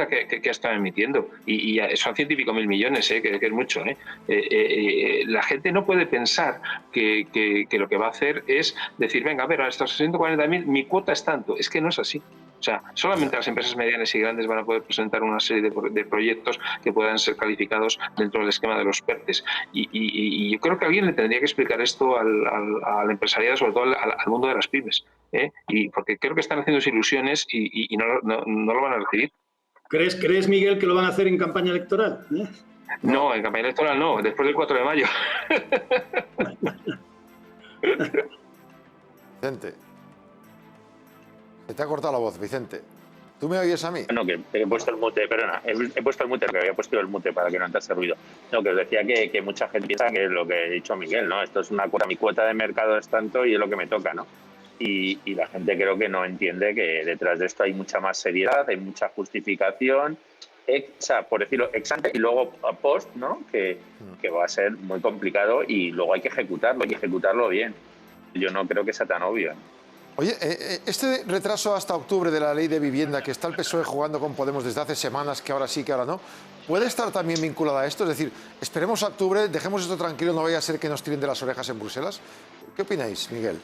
D: que ha estado emitiendo, y son 100 y pico mil millones, que es mucho. La gente no puede pensar que lo que va a hacer es decir, venga, a ver, a estos 640.000 mi cuota es tanto. Es que no es así. O sea, solamente las empresas medianas y grandes van a poder presentar una serie de proyectos que puedan ser calificados dentro del esquema de los PERTES. Y yo creo que alguien le tendría que explicar esto al empresariado, sobre todo al mundo de las pymes, y porque creo que están haciendo ilusiones y no lo van a recibir.
C: ¿Crees, Miguel, que lo van a hacer en campaña electoral?
D: No, en campaña electoral no, después del 4 de mayo.
A: Vicente. Se te ha cortado la voz, Vicente. ¿Tú me oyes a mí?
E: No, que he puesto el mute, perdona. He puesto el mute, que había puesto el mute para que no entrase ruido. No, que os decía que mucha gente piensa que es lo que he dicho Miguel, ¿no? Esto es una cuota, mi cuota de mercado es tanto y es lo que me toca, ¿no? Y la gente creo que no entiende que detrás de esto hay mucha más seriedad, hay mucha justificación, o sea, por decirlo, ex ante y luego post, ¿no? Que va a ser muy complicado y luego hay que ejecutarlo bien. Yo no creo que sea tan obvio.
A: Oye, este retraso hasta octubre de la ley de vivienda, que está el PSOE jugando con Podemos desde hace semanas, que ahora sí, que ahora no, ¿puede estar también vinculada a esto? Es decir, esperemos a octubre, dejemos esto tranquilo, no vaya a ser que nos tiren de las orejas en Bruselas. ¿Qué opináis, Miguel?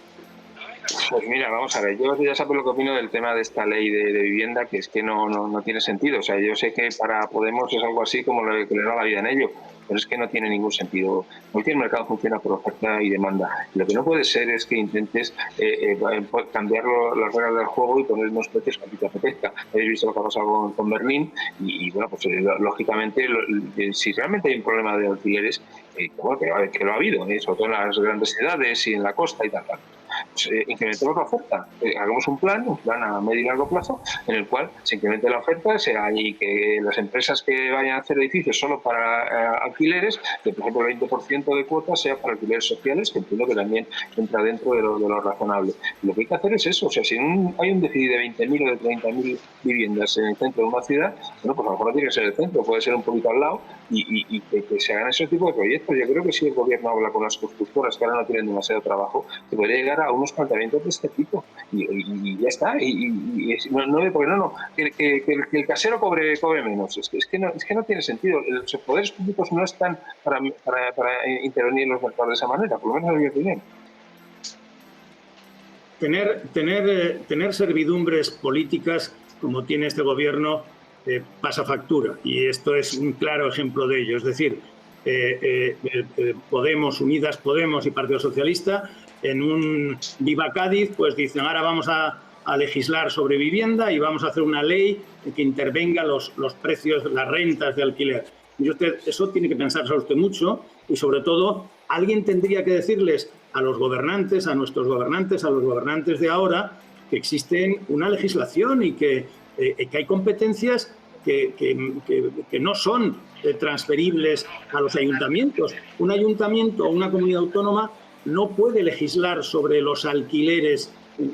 D: Pues mira, vamos a ver, yo ya sabes lo que opino del tema de esta ley de vivienda, que es que no tiene sentido. O sea, yo sé que para Podemos es algo así como lo que le da la vida en ello, pero es que no tiene ningún sentido. Hoy el mercado funciona por oferta y demanda. Lo que no puede ser es que intentes cambiar las reglas del juego y poner unos precios que a ti te apetezca. Habéis visto lo que ha pasado con Berlín y bueno, pues lógicamente, si realmente hay un problema de alquileres, que lo ha habido, sobre todo en las grandes ciudades y en la costa y tal. Pues, incrementemos la oferta, hagamos un plan a medio y largo plazo en el cual se incremente la oferta, y que las empresas que vayan a hacer edificios solo para alquileres, que por ejemplo el 20% de cuotas sea para alquileres sociales, que entiendo que también entra dentro de lo razonable. Y lo que hay que hacer es eso, o sea, si hay un déficit de 20.000 o de 30.000 viviendas en el centro de una ciudad, bueno, pues a lo mejor no tiene que ser el centro, puede ser un poquito al lado y que se hagan ese tipo de proyectos. Yo creo que si el gobierno habla con las constructoras, que ahora no tienen demasiado trabajo, se podría llegar a unos planteamientos de este tipo y ya está. Que el casero cobre menos. Es que no tiene sentido. Los poderes públicos no están para intervenir en los mercados de esa manera, por lo menos en mi opinión.
C: Tener servidumbres políticas como tiene este gobierno pasa factura, y esto es un claro ejemplo de ello. Es decir, Podemos, Unidas Podemos y Partido Socialista, en un Viva Cádiz, pues dicen, ahora vamos a legislar sobre vivienda y vamos a hacer una ley que intervenga los precios, las rentas de alquiler. Y eso tiene que pensarse usted mucho, y sobre todo alguien tendría que decirles a los gobernantes, a nuestros gobernantes, a los gobernantes de ahora, que existe una legislación y que hay competencias que no son transferibles a los ayuntamientos. Un ayuntamiento o una comunidad autónoma no puede legislar sobre los alquileres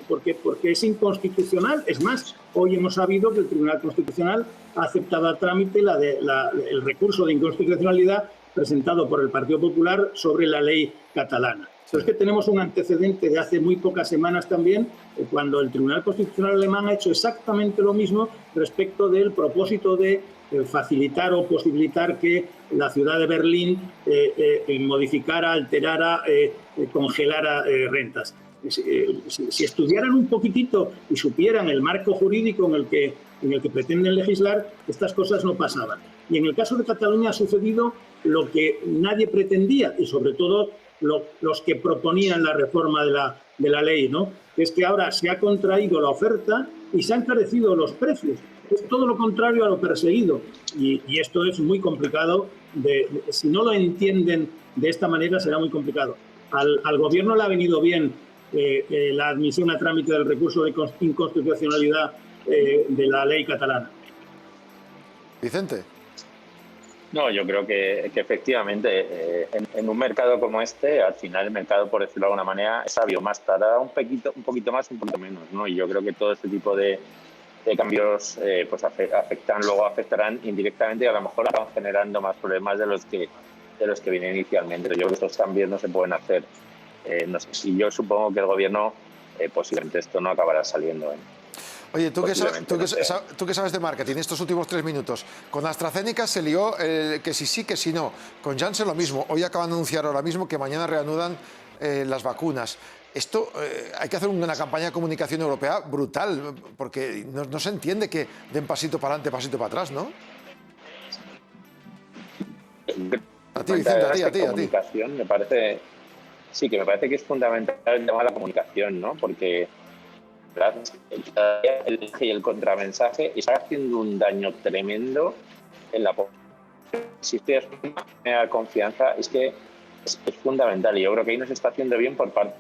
C: porque es inconstitucional. Es más, hoy hemos sabido que el Tribunal Constitucional ha aceptado a trámite el recurso de inconstitucionalidad presentado por el Partido Popular sobre la ley catalana. Pero es que tenemos un antecedente de hace muy pocas semanas también, cuando el Tribunal Constitucional alemán ha hecho exactamente lo mismo respecto del propósito de facilitar o posibilitar que la ciudad de Berlín modificara, alterara, congelara rentas. Si estudiaran un poquitito y supieran el marco jurídico en el que pretenden legislar, estas cosas no pasaban. Y en el caso de Cataluña ha sucedido lo que nadie pretendía, y sobre todo los que proponían la reforma de la ley, ¿no? Es que ahora se ha contraído la oferta y se han encarecido los precios. Es todo lo contrario a lo perseguido. Y esto es muy complicado. Si no lo entienden de esta manera, será muy complicado. Al gobierno le ha venido bien la admisión a trámite del recurso de inconstitucionalidad de la ley catalana.
A: Vicente.
E: No, yo creo que efectivamente en un mercado como este, al final el mercado, por decirlo de alguna manera, es sabio, más tarda un poquito más, un poquito menos, ¿no? Y yo creo que todo este tipo de cambios pues afectarán indirectamente y a lo mejor acaban generando más problemas de los que vienen inicialmente. Yo creo que estos cambios no se pueden hacer. No sé, y yo supongo que el gobierno posiblemente esto no acabará saliendo.
A: Oye, tú que sabes de marketing, estos últimos 3 minutos, con AstraZeneca se lió que si sí, que si no. Con Janssen lo mismo. Hoy acaban de anunciar ahora mismo que mañana reanudan las vacunas. Esto hay que hacer una campaña de comunicación europea brutal, porque no se entiende que den pasito para adelante, pasito para atrás, ¿no?
E: A ti, Vicente, a ti. Comunicación, me parece que es fundamental el tema de la comunicación, ¿no? Porque el eje y el contramensaje está haciendo un daño tremendo en la población. Si estoy a confianza, es que es fundamental y yo creo que ahí nos está haciendo bien por parte.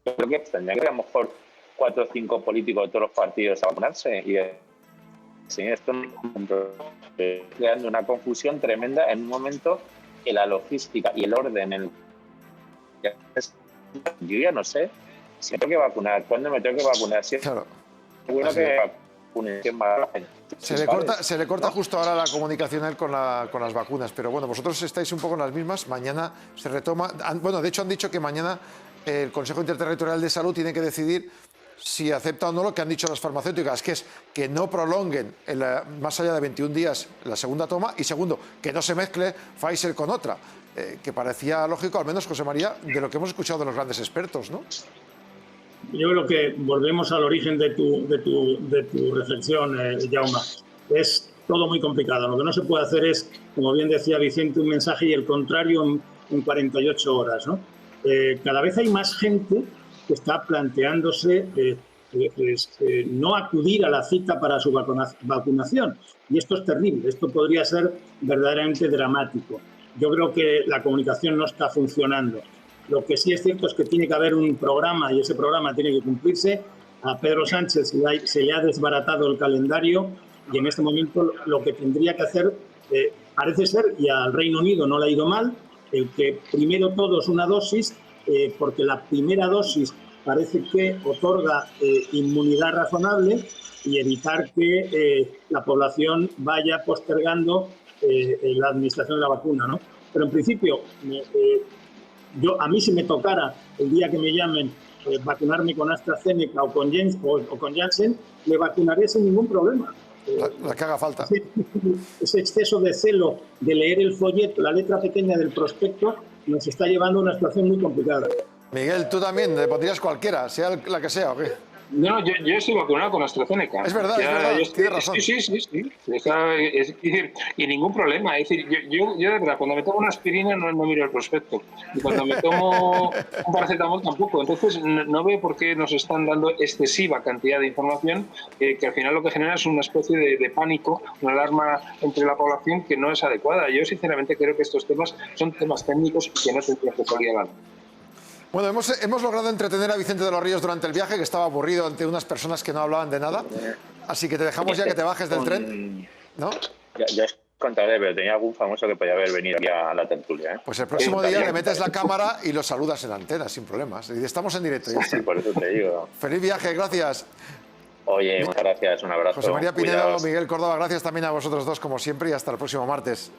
E: Yo creo que tendrían que a lo mejor 4 o 5 políticos de todos los partidos a vacunarse y sin esto creando una confusión tremenda en un momento que la logística y el orden yo ya no sé si me tengo que vacunar, cuándo me tengo que vacunar, si
A: claro.
E: Es bueno que vacune.
A: Se le corta justo ahora la comunicación a él con las vacunas, pero bueno, vosotros estáis un poco en las mismas. Mañana se retoma. Bueno, de hecho han dicho que mañana el Consejo Interterritorial de Salud tiene que decidir si acepta o no lo que han dicho las farmacéuticas, que es que no prolonguen más allá de 21 días la segunda toma y segundo, que no se mezcle Pfizer con otra, que parecía lógico, al menos, José María, de lo que hemos escuchado de los grandes expertos, ¿no?
C: Yo creo que volvemos al origen de tu reflexión, Jaume. Es todo muy complicado. Lo que no se puede hacer es, como bien decía Vicente, un mensaje y el contrario en 48 horas, ¿no? Cada vez hay más gente que está planteándose no acudir a la cita para su vacunación. Y esto es terrible. Esto podría ser verdaderamente dramático. Yo creo que la comunicación no está funcionando. Lo que sí es cierto es que tiene que haber un programa y ese programa tiene que cumplirse. A Pedro Sánchez se le ha desbaratado el calendario y en este momento lo que tendría que hacer, parece ser, y al Reino Unido no le ha ido mal, el que primero todos una dosis, porque la primera dosis parece que otorga inmunidad razonable y evitar que la población vaya postergando la administración de la vacuna, ¿no? Pero en principio, a mí si me tocara el día que me llamen vacunarme con AstraZeneca o con Janssen, me vacunaré sin ningún problema.
A: La que haga falta.
C: Ese exceso de celo de leer el folleto, la letra pequeña del prospecto, nos está llevando a una situación muy complicada.
A: Miguel, tú también le pondrías cualquiera, sea la que sea, ¿o qué?
D: No, yo estoy vacunado con AstraZeneca.
A: Es verdad, tienes razón.
D: Sí. Es decir, y ningún problema. Es decir, yo de verdad, cuando me tomo una aspirina no miro el prospecto. Y cuando me tomo un paracetamol tampoco. Entonces, no veo por qué nos están dando excesiva cantidad de información que al final lo que genera es una especie de pánico, una alarma entre la población que no es adecuada. Yo, sinceramente, creo que estos temas son temas técnicos y que no tendrían que salir al alarma.
A: Bueno, hemos logrado entretener a Vicente de los Ríos durante el viaje, que estaba aburrido ante unas personas que no hablaban de nada. Así que te dejamos ya que te bajes del tren, ¿no?
E: Ya contaré, pero tenía algún famoso que podía haber venido aquí a la tertulia, ¿eh?
A: Pues el próximo día le metes la cámara y lo saludas en la antena, sin problemas. Y estamos en directo.
E: Sí, por eso te digo.
A: Feliz viaje, gracias.
E: Oye, muchas gracias, un abrazo.
A: José María Pinedo,
E: Cuidaos.
A: Miguel Córdoba, gracias también a vosotros dos, como siempre, y hasta el próximo martes.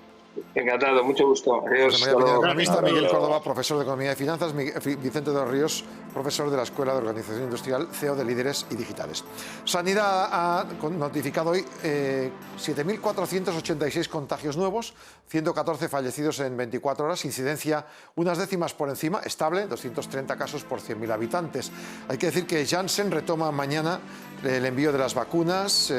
D: Encantado, mucho gusto. Adiós.
A: José María Pinedo, economista, Miguel Córdoba, profesor de Economía y Finanzas, Vicente de los Ríos, profesor de la Escuela de Organización Industrial, CEO de Líderes y Digitales. Sanidad ha notificado hoy 7.486 contagios nuevos, 114 fallecidos en 24 horas, incidencia unas décimas por encima, estable, 230 casos por 100.000 habitantes. Hay que decir que Janssen retoma mañana el envío de las vacunas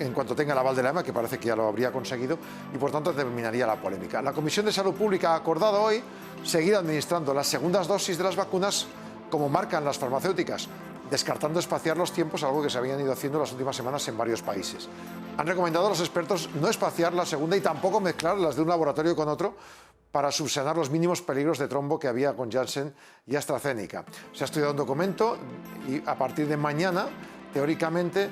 A: en cuanto tenga el aval de la EMA, que parece que ya lo habría conseguido, y por tanto terminaría la polémica. La Comisión de Salud Pública ha acordado hoy seguir administrando las segundas dosis de las vacunas como marcan las farmacéuticas, descartando espaciar los tiempos, algo que se habían ido haciendo las últimas semanas en varios países. Han recomendado a los expertos no espaciar la segunda y tampoco mezclar las de un laboratorio con otro para subsanar los mínimos peligros de trombo que había con Janssen y AstraZeneca. Se ha estudiado un documento y a partir de mañana teóricamente,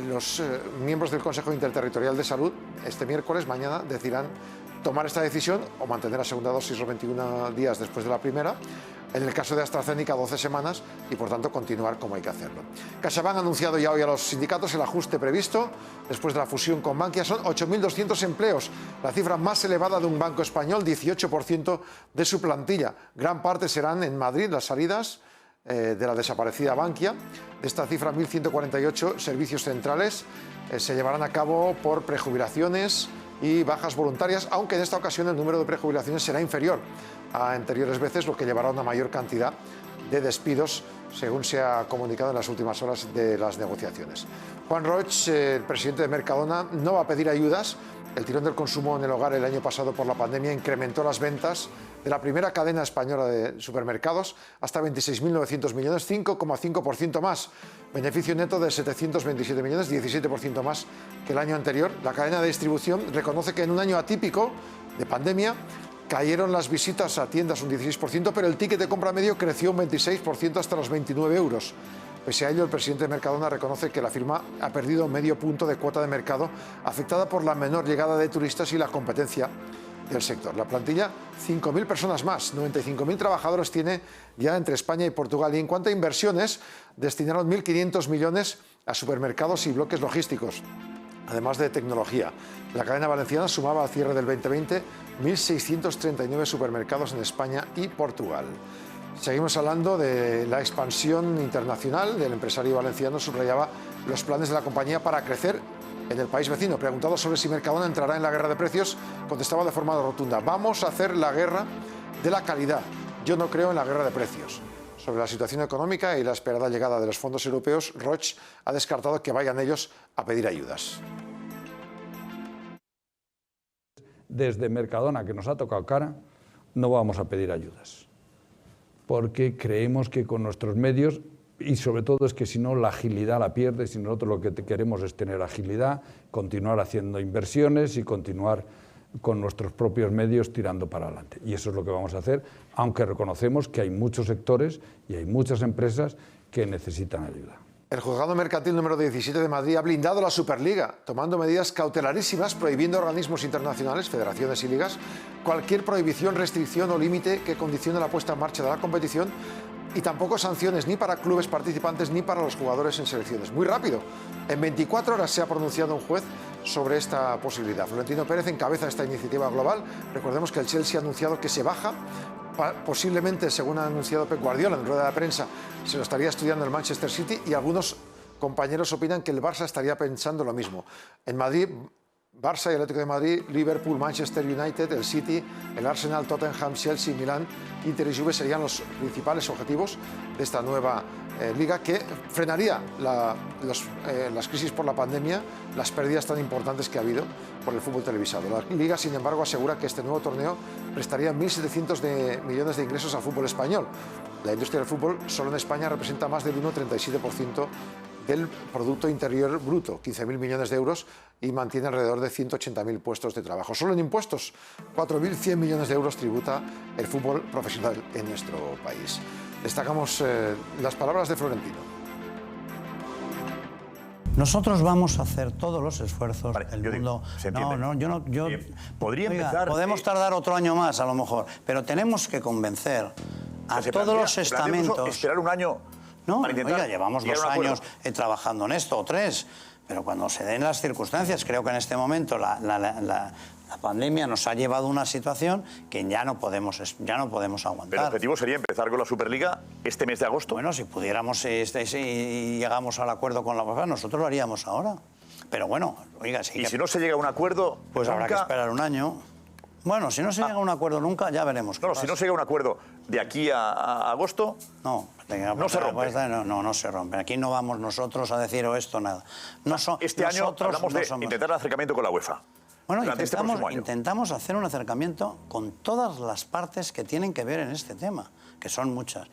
A: los miembros del Consejo Interterritorial de Salud este miércoles, mañana, decidirán tomar esta decisión o mantener la segunda dosis los 21 días después de la primera. En el caso de AstraZeneca, 12 semanas y, por tanto, continuar como hay que hacerlo. CaixaBank ha anunciado ya hoy a los sindicatos el ajuste previsto después de la fusión con Bankia. Son 8.200 empleos, la cifra más elevada de un banco español, 18% de su plantilla. Gran parte serán en Madrid, las salidas de la desaparecida Bankia. De esta cifra, 1.148 servicios centrales se llevarán a cabo por prejubilaciones y bajas voluntarias, aunque en esta ocasión el número de prejubilaciones será inferior a anteriores veces, lo que llevará a una mayor cantidad de despidos, según se ha comunicado en las últimas horas de las negociaciones. Juan Roig, el presidente de Mercadona, no va a pedir ayudas. El tirón del consumo en el hogar el año pasado por la pandemia incrementó las ventas de la primera cadena española de supermercados hasta 26.900 millones, 5,5% más. Beneficio neto de 727 millones, 17% más que el año anterior. La cadena de distribución reconoce que en un año atípico de pandemia cayeron las visitas a tiendas un 16%, pero el ticket de compra medio creció un 26% hasta los 29 euros. Pese a ello, el presidente de Mercadona reconoce que la firma ha perdido medio punto de cuota de mercado, afectada por la menor llegada de turistas y la competencia del sector. La plantilla, 5.000 personas más, 95.000 trabajadores tiene ya entre España y Portugal. Y en cuanto a inversiones, destinaron 1.500 millones a supermercados y bloques logísticos, además de tecnología. La cadena valenciana sumaba al cierre del 2020 1.639 supermercados en España y Portugal. Seguimos hablando de la expansión internacional. El empresario valenciano subrayaba los planes de la compañía para crecer en el país vecino. Preguntado sobre si Mercadona entrará en la guerra de precios, contestaba de forma rotunda: vamos a hacer la guerra de la calidad. Yo no creo en la guerra de precios. Sobre la situación económica y la esperada llegada de los fondos europeos, Roig ha descartado que vayan ellos a pedir ayudas.
F: Desde Mercadona, que nos ha tocado cara, no vamos a pedir ayudas, porque creemos que con nuestros medios, y sobre todo es que si no la agilidad la pierdes, y nosotros lo que queremos es tener agilidad, continuar haciendo inversiones y continuar con nuestros propios medios tirando para adelante. Y eso es lo que vamos a hacer, aunque reconocemos que hay muchos sectores y hay muchas empresas que necesitan ayuda.
A: El juzgado mercantil número 17 de Madrid ha blindado la Superliga, tomando medidas cautelarísimas, prohibiendo a organismos internacionales, federaciones y ligas, cualquier prohibición, restricción o límite que condicione la puesta en marcha de la competición, y tampoco sanciones ni para clubes participantes ni para los jugadores en selecciones. Muy rápido, en 24 horas se ha pronunciado un juez sobre esta posibilidad. Florentino Pérez encabeza esta iniciativa global. Recordemos que el Chelsea ha anunciado que se baja. Posiblemente, según ha anunciado Pep Guardiola en rueda de prensa, se lo estaría estudiando el Manchester City, y algunos compañeros opinan que el Barça estaría pensando lo mismo. En Madrid, Barça y Atlético de Madrid, Liverpool, Manchester United, el City, el Arsenal, Tottenham, Chelsea, Milán, Inter y Juve serían los principales objetivos de esta nueva liga, que frenaría las crisis por la pandemia, las pérdidas tan importantes que ha habido por el fútbol televisado. La liga, sin embargo, asegura que este nuevo torneo prestaría 1.700 millones de ingresos al fútbol español. La industria del fútbol solo en España representa más del 1,37% del Producto Interior Bruto, 15.000 millones de euros, y mantiene alrededor de 180.000 puestos de trabajo. Solo en impuestos, 4.100 millones de euros tributa el fútbol profesional en nuestro país. Destacamos las palabras de Florentino.
G: Nosotros vamos a hacer todos los esfuerzos del mundo.
H: Podría
G: Oiga,
H: empezar.
G: Podemos tardar otro año más, a lo mejor, pero tenemos que convencer a todos los estamentos.
H: Esperar un año.
G: No,
H: para intentar
G: oiga, llevamos 2 años trabajando en esto, o 3, pero cuando se den las circunstancias, creo que en este momento la pandemia nos ha llevado a una situación que ya no podemos aguantar.
H: Pero el objetivo sería empezar con la Superliga este mes de agosto.
G: Bueno, si pudiéramos y llegamos al acuerdo con la UEFA, nosotros lo haríamos ahora. Pero bueno, oiga, sí.
H: Y si no se llega a un acuerdo,
G: pues habrá que esperar un año. Bueno, si no se llega a un acuerdo nunca, ya veremos.
H: No, si no se llega a un acuerdo de aquí a agosto,
G: no se rompe. No se rompe. Aquí no vamos nosotros a decir esto, nada.
H: Este año hablamos de intentar el acercamiento con la UEFA.
G: Bueno, intentamos hacer un acercamiento con todas las partes que tienen que ver en este tema, que son muchas.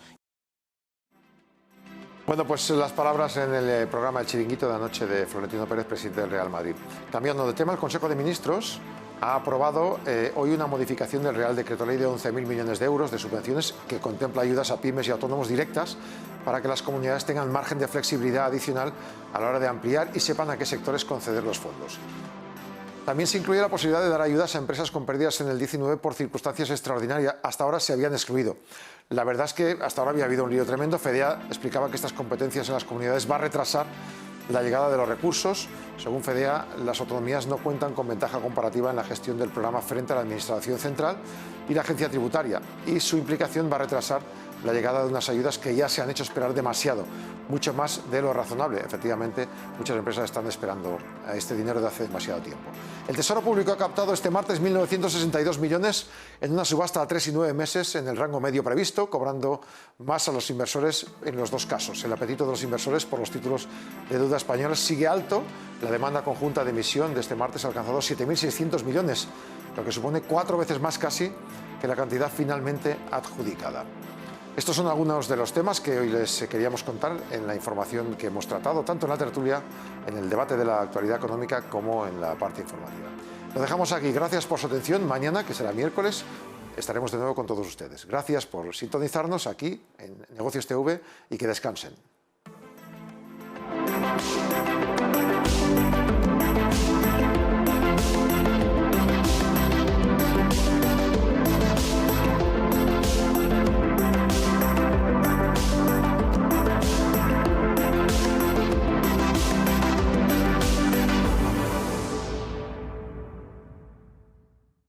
A: Bueno, pues las palabras en el programa El Chiringuito de anoche de Florentino Pérez, presidente del Real Madrid. Cambiando de tema, el Consejo de Ministros ha aprobado hoy una modificación del Real Decreto Ley de 11.000 millones de euros de subvenciones que contempla ayudas a pymes y autónomos directas para que las comunidades tengan margen de flexibilidad adicional a la hora de ampliar y sepan a qué sectores conceder los fondos. También se incluye la posibilidad de dar ayudas a empresas con pérdidas en el 19 por circunstancias extraordinarias. Hasta ahora se habían excluido. La verdad es que hasta ahora había habido un lío tremendo. FEDEA explicaba que estas competencias en las comunidades va a retrasar la llegada de los recursos. Según FEDEA, las autonomías no cuentan con ventaja comparativa en la gestión del programa frente a la Administración Central y la Agencia Tributaria, y su implicación va a retrasar la llegada de unas ayudas que ya se han hecho esperar demasiado, mucho más de lo razonable. Efectivamente, muchas empresas están esperando a este dinero de hace demasiado tiempo. El Tesoro Público ha captado este martes 1.962 millones en una subasta a 3 y 9 meses en el rango medio previsto, cobrando más a los inversores en los dos casos. El apetito de los inversores por los títulos de deuda españoles sigue alto. La demanda conjunta de emisión de este martes ha alcanzado 7.600 millones, lo que supone 4 veces más casi que la cantidad finalmente adjudicada. Estos son algunos de los temas que hoy les queríamos contar en la información que hemos tratado, tanto en la tertulia, en el debate de la actualidad económica, como en la parte informativa. Lo dejamos aquí. Gracias por su atención. Mañana, que será miércoles, estaremos de nuevo con todos ustedes. Gracias por sintonizarnos aquí en Negocios TV y que descansen.